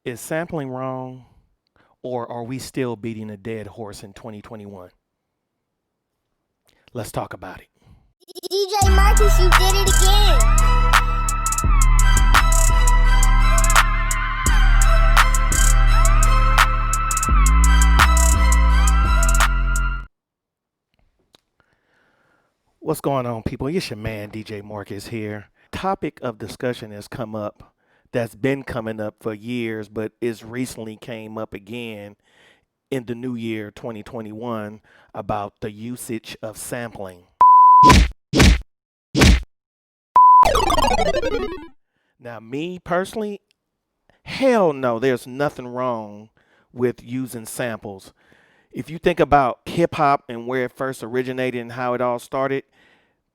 Is sampling wrong, or are we still beating a dead horse in 2021? Let's talk about it. DJ Marcus, you did it again. What's going on, people? It's your man, DJ Marcus here. Topic of discussion has come up that's been coming up for years, but it's recently came up again in the new year 2021 about the usage of sampling. Now, me personally, hell no, there's nothing wrong with using samples. If you think about hip hop and where it first originated and how it all started,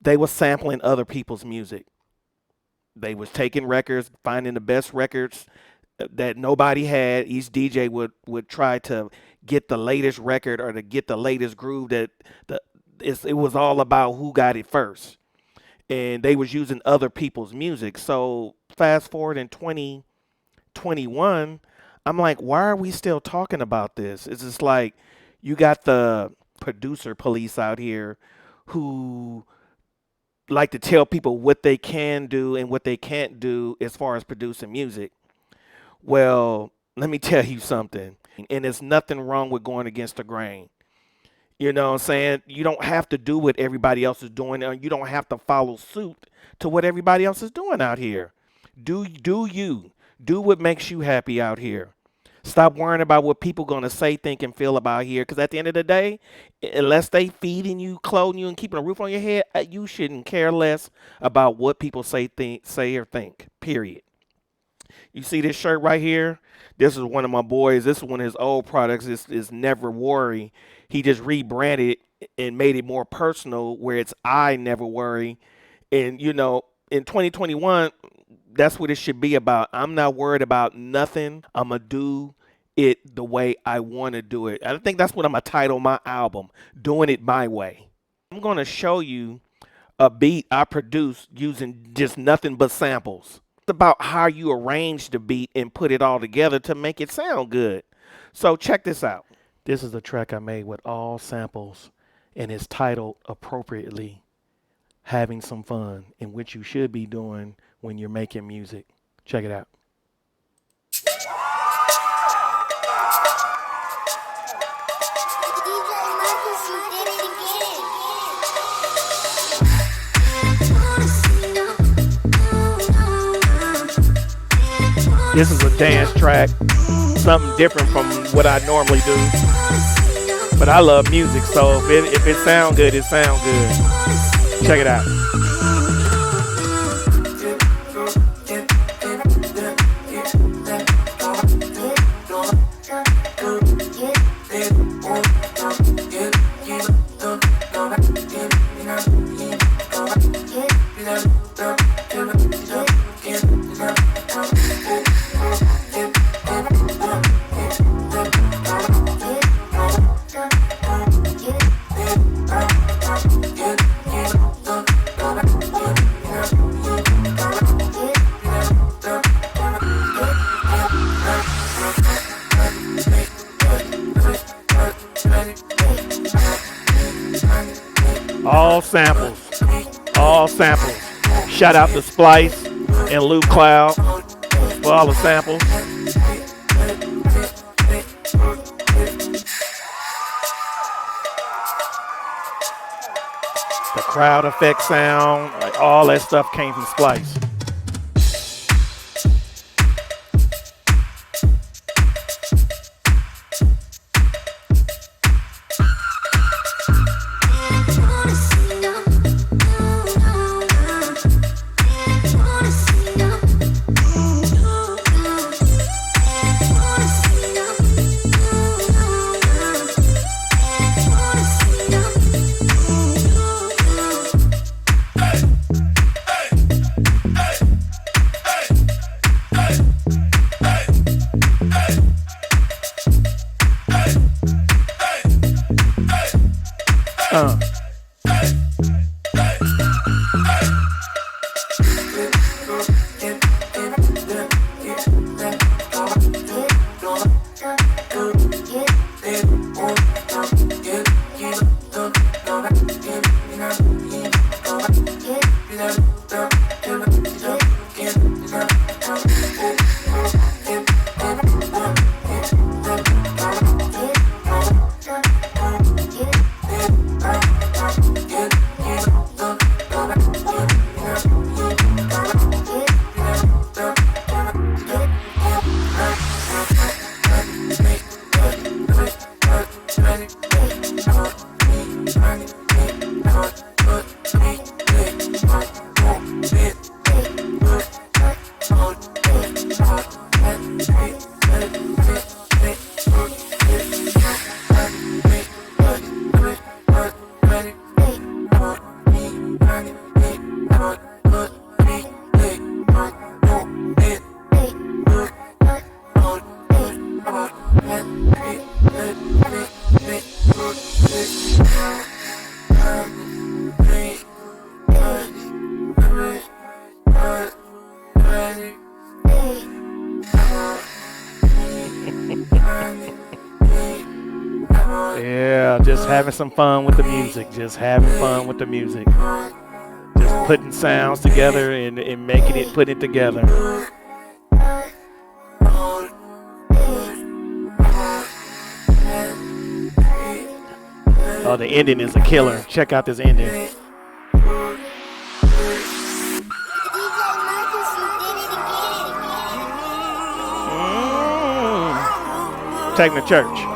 they were sampling other people's music. They was taking records, finding the best records that nobody had. Each DJ would try to get the latest record or to get the latest groove. It was all about who got it first. And they was using other people's music. So fast forward in 2021, I'm like, why are we still talking about this? It's just like you got the producer police out here who like to tell people what they can do and what they can't do as far as producing music. Well, let me tell you something. And there's nothing wrong with going against the grain. You know what I'm saying? You don't have to do what everybody else is doing, or you don't have to follow suit to what everybody else is doing out here. Do you. Do what makes you happy out here. Stop worrying about what people going to say, think, and feel about here. Because at the end of the day, unless they feeding you, clothing you, and keeping a roof on your head, you shouldn't care less about what people say or think, period. You see this shirt right here? This is one of my boys. This is one of his old products. This is Never Worry. He just rebranded it and made it more personal where it's I Never Worry. And, you know, in 2021, that's what it should be about. I'm not worried about nothing. I'm going to do it the way I want to do it. I think that's what I'm going to title my album, Doing It My Way. I'm going to show you a beat I produced using just nothing but samples. It's about how you arrange the beat and put it all together to make it sound good. So check this out. This is a track I made with all samples, and it's titled appropriately, Having Some Fun, in which you should be doing when you're making music. Check it out. DJ Marcus, you did it again. This is a dance track, something different from what I normally do. But I love music, so if it sounds good, it sounds good. Check it out. All samples. Shout out to Splice and Lou Cloud for all the samples. The crowd effect sound, like all that stuff came from Splice. Yeah, just having some fun with the music. Just having fun with the music. Just putting sounds together and making it, putting it together. Oh, the ending is a killer. Check out this ending. DJ Marcus, you did it again. Taking to church.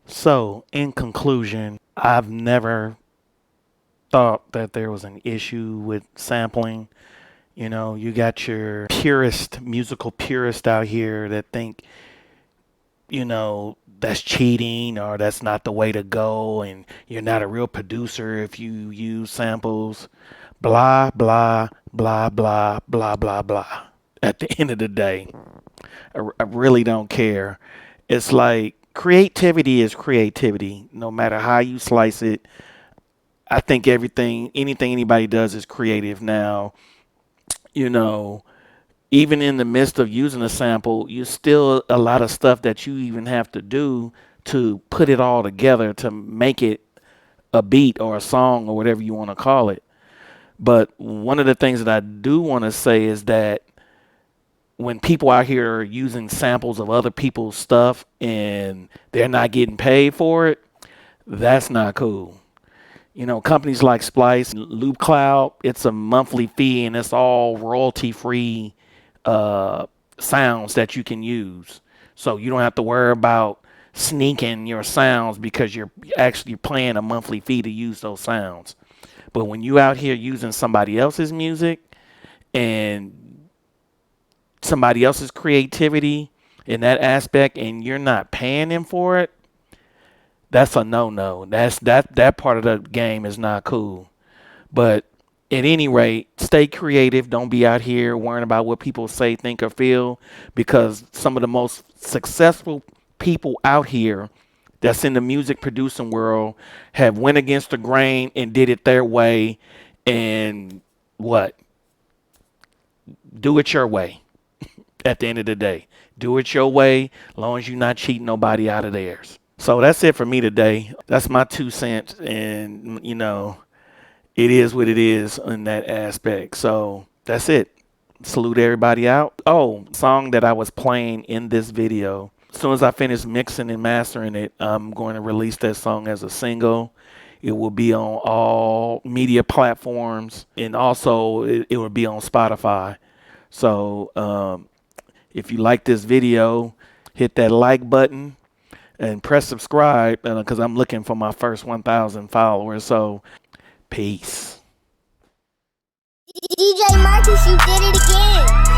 So, in conclusion, I've never thought that there was an issue with sampling. You know, you got your purist, musical purist out here that think, you know, that's cheating or that's not the way to go and you're not a real producer if you use samples. Blah, blah, blah, blah, blah, blah, blah. At the end of the day, I really don't care. It's like creativity is creativity, no matter how you slice it. I think anything anybody does is creative now. You know, even in the midst of using a sample, you still a lot of stuff that you even have to do to put it all together to make it a beat or a song or whatever you want to call it. But one of the things that I do want to say is that when people out here are using samples of other people's stuff and they're not getting paid for it, that's not cool. You know, companies like Splice, Loop Cloud, it's a monthly fee and it's all royalty-free sounds that you can use. So you don't have to worry about sneaking your sounds because you're actually paying a monthly fee to use those sounds. But when you out here using somebody else's music and somebody else's creativity in that aspect and you're not paying them for it, that's a no-no. That part of the game is not cool. But at any rate, stay creative. Don't be out here worrying about what people say, think, or feel, because some of the most successful people out here that's in the music producing world have went against the grain and did it their way. And what? Do it your way. At the end of the day, do it your way, as long as you're not cheating nobody out of theirs. So that's it for me today. That's my 2 cents. And, you know, it is what it is in that aspect. So that's it. Salute everybody out. Oh, song that I was playing in this video. As soon as I finish mixing and mastering it, I'm going to release that song as a single. It will be on all media platforms. And also it will be on Spotify. So if you like this video, hit that like button and press subscribe because I'm looking for my first 1,000 followers. So peace. DJ Marcus, you did it again.